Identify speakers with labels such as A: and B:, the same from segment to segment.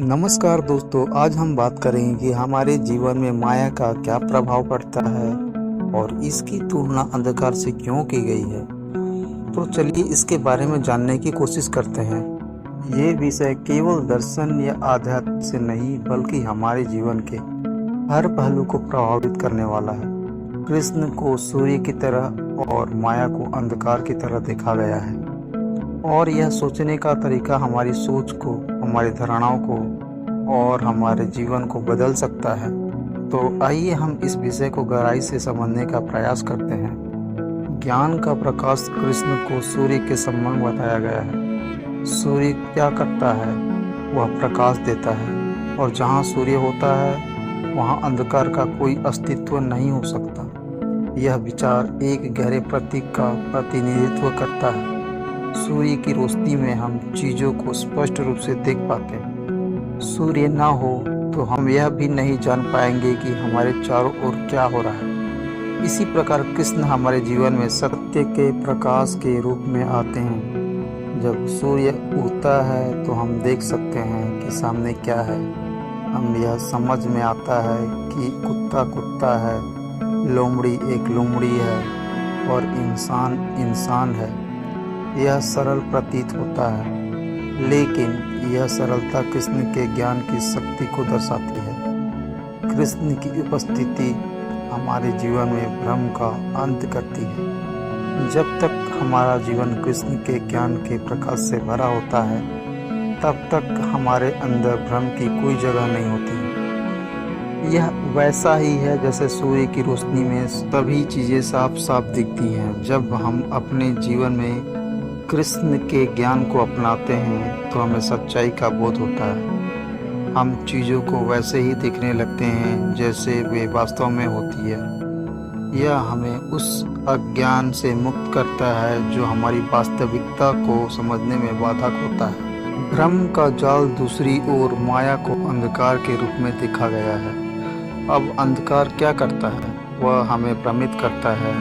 A: नमस्कार दोस्तों, आज हम बात करेंगे कि हमारे जीवन में माया का क्या प्रभाव पड़ता है और इसकी तुलना अंधकार से क्यों की गई है। तो चलिए इसके बारे में जानने की कोशिश करते हैं। ये विषय केवल दर्शन या आध्यात्म से नहीं बल्कि हमारे जीवन के हर पहलू को प्रभावित करने वाला है। कृष्ण को सूर्य की तरह और माया को अंधकार की तरह देखा गया है और यह सोचने का तरीका हमारी सोच को, हमारी धारणाओं को और हमारे जीवन को बदल सकता है। तो आइए हम इस विषय को गहराई से समझने का प्रयास करते हैं। ज्ञान का प्रकाश कृष्ण को सूर्य के समान बताया गया है। सूर्य क्या करता है? वह प्रकाश देता है और जहाँ सूर्य होता है वहाँ अंधकार का कोई अस्तित्व नहीं हो सकता। यह विचार एक गहरे प्रतीक का प्रतिनिधित्व करता है। सूर्य की रोशनी में हम चीज़ों को स्पष्ट रूप से देख पाते हैं। सूर्य ना हो तो हम यह भी नहीं जान पाएंगे कि हमारे चारों ओर क्या हो रहा है। इसी प्रकार कृष्ण हमारे जीवन में सत्य के प्रकाश के रूप में आते हैं। जब सूर्य उगता है तो हम देख सकते हैं कि सामने क्या है। हम यह समझ में आता है कि कुत्ता कुत्ता है, लोमड़ी एक लोमड़ी है और इंसान इंसान है। यह सरल प्रतीत होता है, लेकिन यह सरलता कृष्ण के ज्ञान की शक्ति को दर्शाती है। कृष्ण की उपस्थिति हमारे जीवन में भ्रम का अंत करती है। जब तक हमारा जीवन कृष्ण के ज्ञान के प्रकाश से भरा होता है, तब तक हमारे अंदर भ्रम की कोई जगह नहीं होती। यह वैसा ही है जैसे सूर्य की रोशनी में सभी चीज़ें साफ साफ दिखती हैं। जब हम अपने जीवन में कृष्ण के ज्ञान को अपनाते हैं तो हमें सच्चाई का बोध होता है। हम चीज़ों को वैसे ही देखने लगते हैं जैसे वे वास्तव में होती है। यह हमें उस अज्ञान से मुक्त करता है जो हमारी वास्तविकता को समझने में बाधक होता है। भ्रम का जाल दूसरी ओर माया को अंधकार के रूप में देखा गया है। अब अंधकार क्या करता है? वह हमें भ्रमित करता है,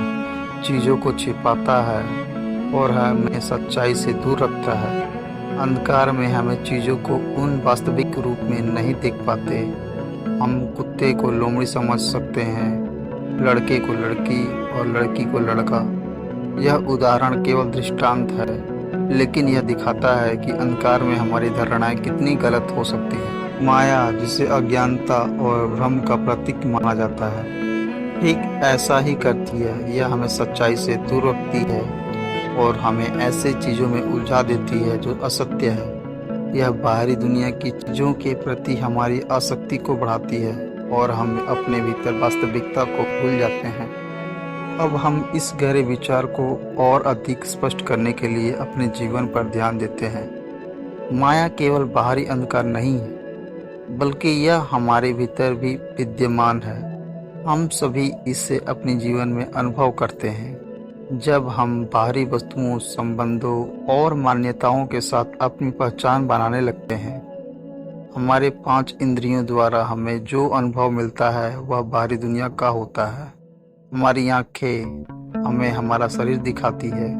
A: चीज़ों को छिपाता है और हमें सच्चाई से दूर रखता है। अंधकार में हमें चीज़ों को उन वास्तविक रूप में नहीं देख पाते। हम कुत्ते को लोमड़ी समझ सकते हैं, लड़के को लड़की और लड़की को लड़का। यह उदाहरण केवल दृष्टांत है, लेकिन यह दिखाता है कि अंधकार में हमारी धारणाएं कितनी गलत हो सकती हैं। माया, जिसे अज्ञानता और भ्रम का प्रतीक माना जाता है, ठीक ऐसा ही करती है। यह हमें सच्चाई से दूर रखती है और हमें ऐसे चीज़ों में उलझा देती है जो असत्य है। यह बाहरी दुनिया की चीज़ों के प्रति हमारी आसक्ति को बढ़ाती है और हम अपने भीतर वास्तविकता को भूल जाते हैं। अब हम इस गहरे विचार को और अधिक स्पष्ट करने के लिए अपने जीवन पर ध्यान देते हैं। माया केवल बाहरी अंधकार नहीं है, बल्कि यह हमारे भीतर भी विद्यमान है। हम सभी इससे अपने जीवन में अनुभव करते हैं। जब हम बाहरी वस्तुओं, संबंधों और मान्यताओं के साथ अपनी पहचान बनाने लगते हैं, हमारे 5 इंद्रियों द्वारा हमें जो अनुभव मिलता है वह बाहरी दुनिया का होता है। हमारी आँखें हमें हमारा शरीर दिखाती है,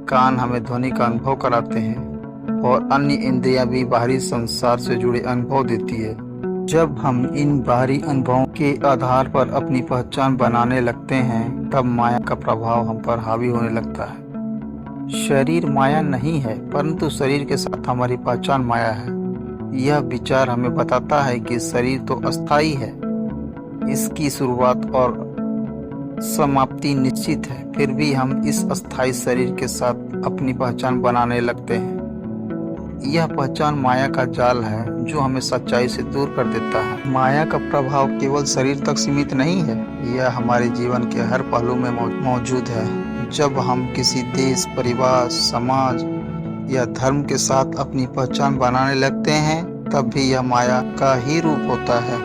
A: कान हमें ध्वनि का अनुभव कराते हैं और अन्य इंद्रियां भी बाहरी संसार से जुड़े अनुभव देती है। जब हम इन बाहरी अनुभवों के आधार पर अपनी पहचान बनाने लगते हैं, तब माया का प्रभाव हम पर हावी होने लगता है। शरीर माया नहीं है, परंतु शरीर के साथ हमारी पहचान माया है। यह विचार हमें बताता है कि शरीर तो अस्थायी है, इसकी शुरुआत और समाप्ति निश्चित है। फिर भी हम इस अस्थायी शरीर के साथ अपनी पहचान बनाने लगते हैं। यह पहचान माया का जाल है जो हमें सच्चाई से दूर कर देता है। माया का प्रभाव केवल शरीर तक सीमित नहीं है, यह हमारे जीवन के हर पहलू में मौजूद है। जब हम किसी देश, परिवार, समाज या धर्म के साथ अपनी पहचान बनाने लगते हैं, तब भी यह माया का ही रूप होता है।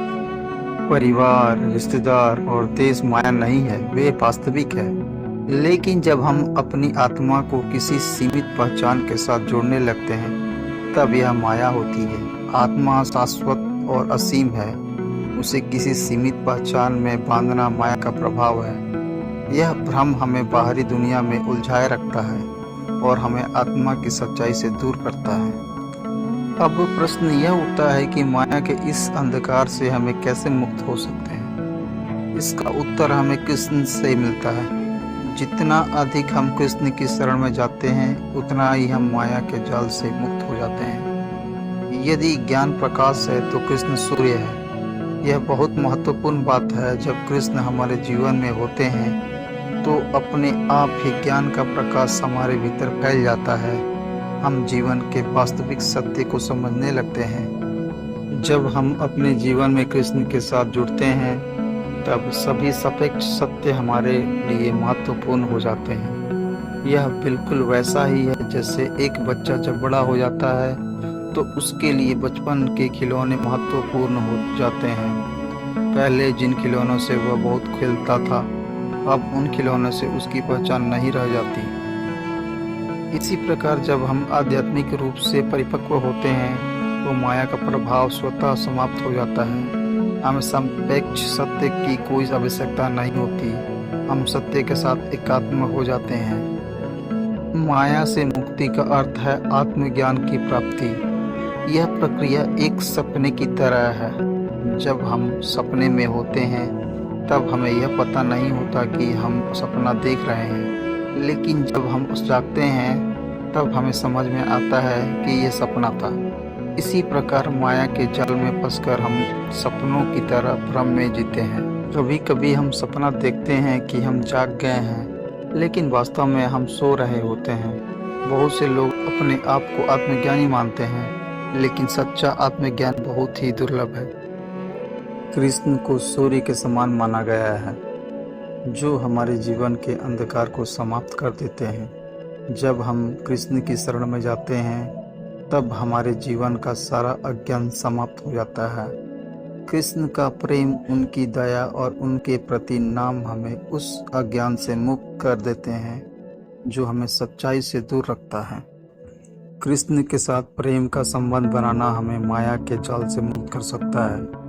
A: परिवार, रिश्तेदार और देश माया नहीं है, वे वास्तविक है। लेकिन जब हम अपनी आत्मा को किसी सीमित पहचान के साथ जोड़ने लगते हैं, तब यह माया होती है। आत्मा शाश्वत और असीम है, उसे किसी सीमित पहचान में बांधना माया का प्रभाव है। यह भ्रम हमें बाहरी दुनिया में उलझाए रखता है और हमें आत्मा की सच्चाई से दूर करता है। अब प्रश्न यह उठता है कि माया के इस अंधकार से हमें कैसे मुक्त हो सकते हैं। इसका उत्तर हमें कृष्ण से मिलता है। जितना अधिक हम कृष्ण की शरण में जाते हैं, उतना ही हम माया के जाल से मुक्त हो जाते हैं। यदि ज्ञान प्रकाश है तो कृष्ण सूर्य है। यह बहुत महत्वपूर्ण बात है। जब कृष्ण हमारे जीवन में होते हैं तो अपने आप ही ज्ञान का प्रकाश हमारे भीतर फैल जाता है। हम जीवन के वास्तविक सत्य को समझने लगते हैं। जब हम अपने जीवन में कृष्ण के साथ जुड़ते हैं तब सभी सापेक्ष सत्य हमारे लिए महत्वपूर्ण हो जाते हैं। यह बिल्कुल वैसा ही है जैसे एक बच्चा जब बड़ा हो जाता है तो उसके लिए बचपन के खिलौने महत्वपूर्ण हो जाते हैं। पहले जिन खिलौनों से वह बहुत खेलता था, अब उन खिलौनों से उसकी पहचान नहीं रह जाती। इसी प्रकार जब हम आध्यात्मिक रूप से परिपक्व होते हैं तो माया का प्रभाव स्वतः समाप्त हो जाता है। हमें सापेक्ष सत्य की कोई आवश्यकता नहीं होती। हम सत्य के साथ एकात्म हो जाते हैं। माया से मुक्ति का अर्थ है आत्मज्ञान की प्राप्ति। यह प्रक्रिया एक सपने की तरह है। जब हम सपने में होते हैं तब हमें यह पता नहीं होता कि हम सपना देख रहे हैं, लेकिन जब हम जागते हैं तब हमें समझ में आता है कि यह सपना था। इसी प्रकार माया के जाल में फंसकर हम सपनों की तरह भ्रम में जीते हैं। कभी कभी हम सपना देखते हैं कि हम जाग गए हैं, लेकिन वास्तव में हम सो रहे होते हैं। बहुत से लोग अपने आप को आत्मज्ञानी मानते हैं, लेकिन सच्चा आत्मज्ञान बहुत ही दुर्लभ है। कृष्ण को सूर्य के समान माना गया है, जो हमारे जीवन के अंधकार को समाप्त कर देते हैं। जब हम कृष्ण की शरण में जाते हैं तब हमारे जीवन का सारा अज्ञान समाप्त हो जाता है। कृष्ण का प्रेम, उनकी दया और उनके प्रति नाम हमें उस अज्ञान से मुक्त कर देते हैं जो हमें सच्चाई से दूर रखता है। कृष्ण के साथ प्रेम का संबंध बनाना हमें माया के जाल से मुक्त कर सकता है।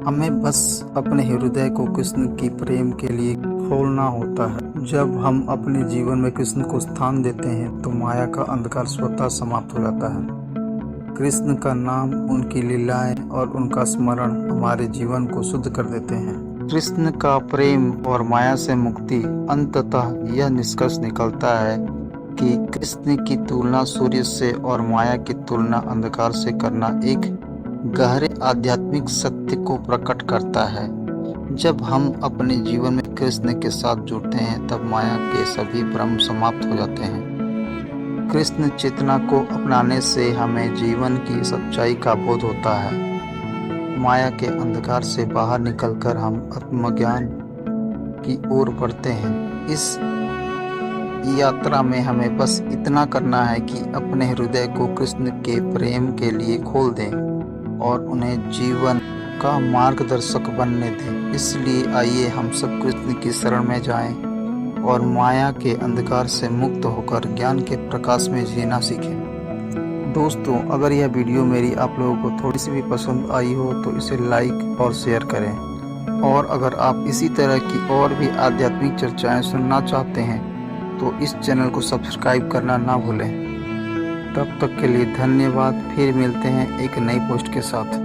A: हमें बस अपने हृदय को कृष्ण की प्रेम के लिए खोलना होता है। जब हम अपने जीवन में कृष्ण को स्थान देते हैं तो माया का अंधकार स्वतः समाप्त हो जाता है। कृष्ण का नाम, उनकी लीलाएं और उनका स्मरण हमारे जीवन को शुद्ध कर देते हैं। कृष्ण का प्रेम और माया से मुक्ति, अंततः यह निष्कर्ष निकलता है कि कृष्ण की तुलना सूर्य से और माया की तुलना अंधकार से करना एक गहरे आध्यात्मिक सत्य को प्रकट करता है। जब हम अपने जीवन में कृष्ण के साथ जुड़ते हैं तब माया के सभी भ्रम समाप्त हो जाते हैं। कृष्ण चेतना को अपनाने से हमें जीवन की सच्चाई का बोध होता है। माया के अंधकार से बाहर निकलकर हम आत्मज्ञान की ओर बढ़ते हैं। इस यात्रा में हमें बस इतना करना है कि अपने हृदय को कृष्ण के प्रेम के लिए खोल दें और उन्हें जीवन का मार्गदर्शक बनने दें। इसलिए आइए हम सब कृष्ण की शरण में जाएं और माया के अंधकार से मुक्त होकर ज्ञान के प्रकाश में जीना सीखें। दोस्तों, अगर यह वीडियो मेरी आप लोगों को थोड़ी सी भी पसंद आई हो तो इसे लाइक और शेयर करें। और अगर आप इसी तरह की और भी आध्यात्मिक चर्चाएं सुनना चाहते हैं तो इस चैनल को सब्सक्राइब करना ना भूलें। तब तक के लिए धन्यवाद। फिर मिलते हैं एक नई पोस्ट के साथ।